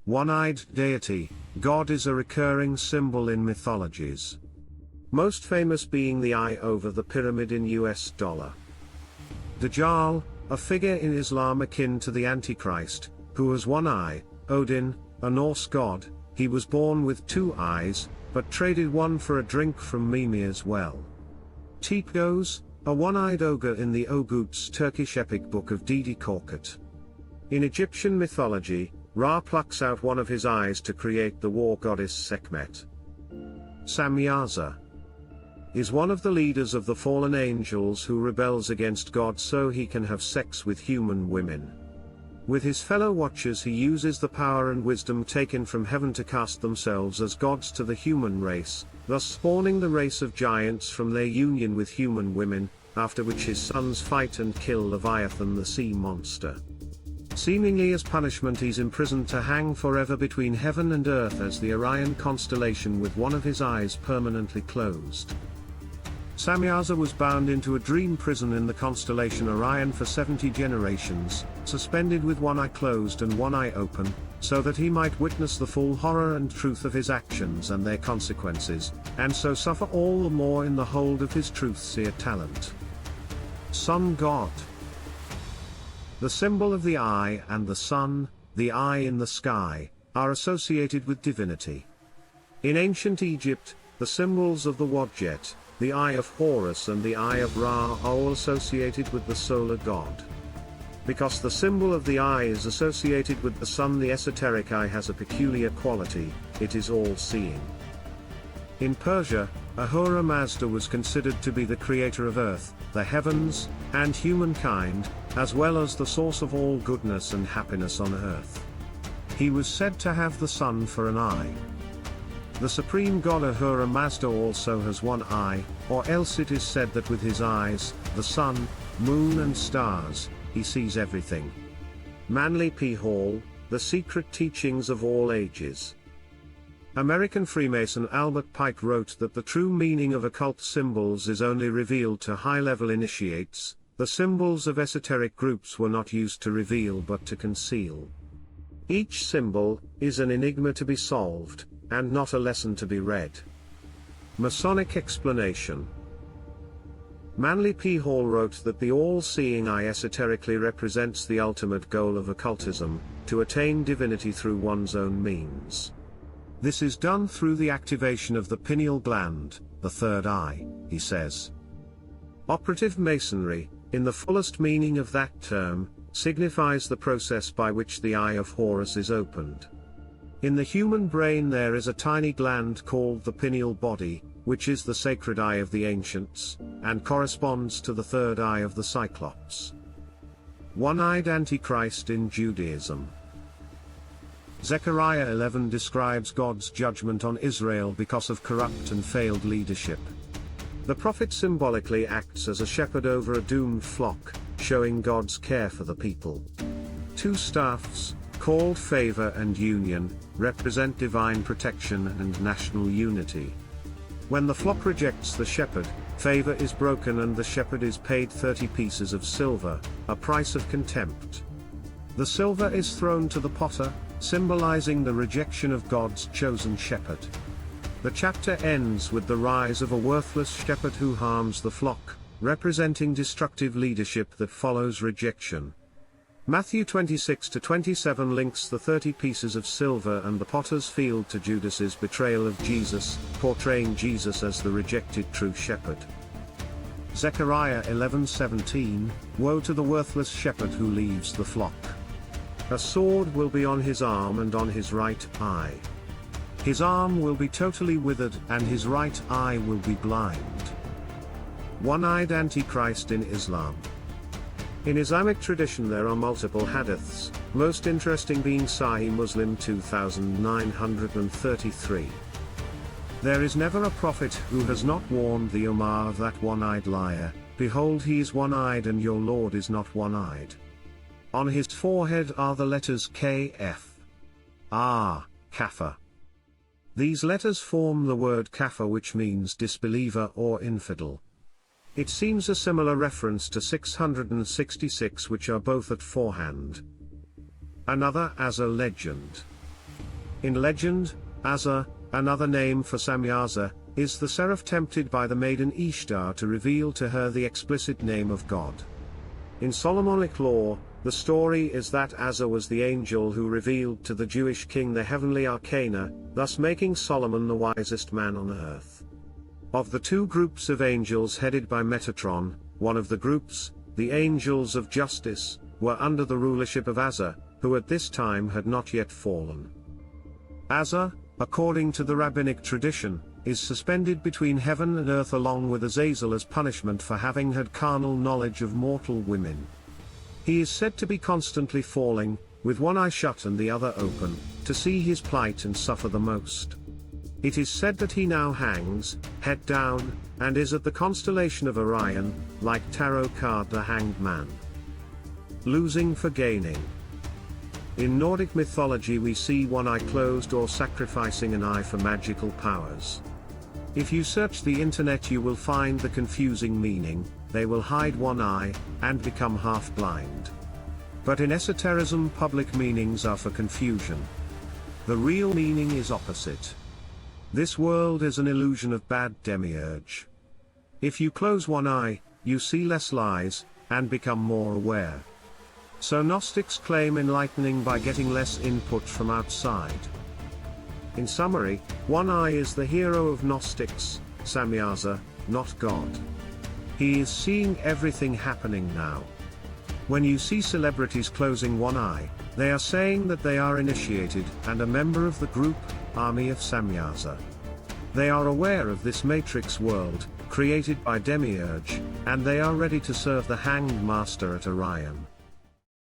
One-eyed deity, God is a recurring symbol in mythologies. Most famous being the eye over the pyramid in US dollar. Dajjal, a figure in Islam akin to the Antichrist, who has one eye. Odin, a Norse god, he was born with two eyes, but traded one for a drink from Mimir's well. Tepegoz, a one-eyed ogre in the Oghuz Turkish epic Book of Dede Korkut. In Egyptian mythology, Ra plucks out one of his eyes to create the war goddess Sekhmet. Samyaza is one of the leaders of the fallen angels who rebels against God so he can have sex with human women. With his fellow watchers he uses the power and wisdom taken from heaven to cast themselves as gods to the human race, thus spawning the race of giants from their union with human women, after which his sons fight and kill Leviathan the sea monster. Seemingly as punishment he's imprisoned to hang forever between heaven and earth as the Orion constellation with one of his eyes permanently closed. Samyaza was bound into a dream prison in the constellation Orion for 70 generations, suspended with one eye closed and one eye open, so that he might witness the full horror and truth of his actions and their consequences, and so suffer all the more in the hold of his truth-seer talent. Sun God. The symbol of the eye and the sun, the eye in the sky, are associated with divinity. In ancient Egypt, the symbols of the Wadjet, the eye of Horus and the eye of Ra are all associated with the solar god. Because the symbol of the eye is associated with the sun, the esoteric eye has a peculiar quality, it is all-seeing. In Persia, Ahura Mazda was considered to be the creator of earth, the heavens, and humankind, as well as the source of all goodness and happiness on earth. He was said to have the sun for an eye. The supreme god Ahura Mazda also has one eye, or else it is said that with his eyes, the sun, moon and stars, he sees everything. Manly P. Hall, The Secret Teachings of All Ages. American Freemason Albert Pike wrote that the true meaning of occult symbols is only revealed to high-level initiates. The symbols of esoteric groups were not used to reveal but to conceal. Each symbol is an enigma to be solved, and not a lesson to be read. Masonic explanation. Manly P. Hall wrote that the all-seeing eye esoterically represents the ultimate goal of occultism, to attain divinity through one's own means. This is done through the activation of the pineal gland, the third eye, he says. Operative Masonry, in the fullest meaning of that term, signifies the process by which the eye of Horus is opened. In the human brain there is a tiny gland called the pineal body, which is the sacred eye of the ancients, and corresponds to the third eye of the Cyclops. One-eyed Antichrist in Judaism. Zechariah 11 describes God's judgment on Israel because of corrupt and failed leadership. The prophet symbolically acts as a shepherd over a doomed flock, showing God's care for the people. Two staffs, called favor and union, represent divine protection and national unity. When the flock rejects the shepherd, favor is broken and the shepherd is paid 30 pieces of silver, a price of contempt. The silver is thrown to the potter, symbolizing the rejection of God's chosen shepherd. The chapter ends with the rise of a worthless shepherd who harms the flock, representing destructive leadership that follows rejection. Matthew 26-27 links the 30 pieces of silver and the potter's field to Judas's betrayal of Jesus, portraying Jesus as the rejected true shepherd. Zechariah 11:17, Woe to the worthless shepherd who leaves the flock. A sword will be on his arm and on his right eye. His arm will be totally withered and his right eye will be blind. One-eyed Antichrist in Islam. In Islamic tradition there are multiple hadiths, most interesting being Sahih Muslim 2933. There is never a prophet who has not warned the Ummah of that one-eyed liar, behold he is one-eyed and your Lord is not one-eyed. On his forehead are the letters Kf. Kafir. These letters form the word kafir, which means disbeliever or infidel. It seems a similar reference to 666, which are both at forehand. Another as a legend. In legend, Azza, another name for Samyaza, is the seraph tempted by the maiden Ishtar to reveal to her the explicit name of God. In Solomonic lore, the story is that Azza was the angel who revealed to the Jewish king the heavenly arcana, thus making Solomon the wisest man on earth. Of the two groups of angels headed by Metatron, one of the groups, the angels of justice, were under the rulership of Azza, who at this time had not yet fallen. Azza, according to the rabbinic tradition, is suspended between heaven and earth along with Azazel as punishment for having had carnal knowledge of mortal women. He is said to be constantly falling, with one eye shut and the other open, to see his plight and suffer the most. It is said that he now hangs, head down, and is at the constellation of Orion, like tarot card the Hanged Man. Losing for gaining. In Nordic mythology we see one eye closed or sacrificing an eye for magical powers. If you search the internet you will find the confusing meaning, they will hide one eye, and become half blind. But in esotericism public meanings are for confusion. The real meaning is opposite. This world is an illusion of bad demiurge. If you close one eye, you see less lies, and become more aware. So Gnostics claim enlightening by getting less input from outside. In summary, one eye is the hero of Gnostics, Samyaza, not God. He is seeing everything happening now. When you see celebrities closing one eye, they are saying that they are initiated and a member of the group, army of Samyaza. They are aware of this matrix world, created by Demiurge, and they are ready to serve the Hanged Master at Orion.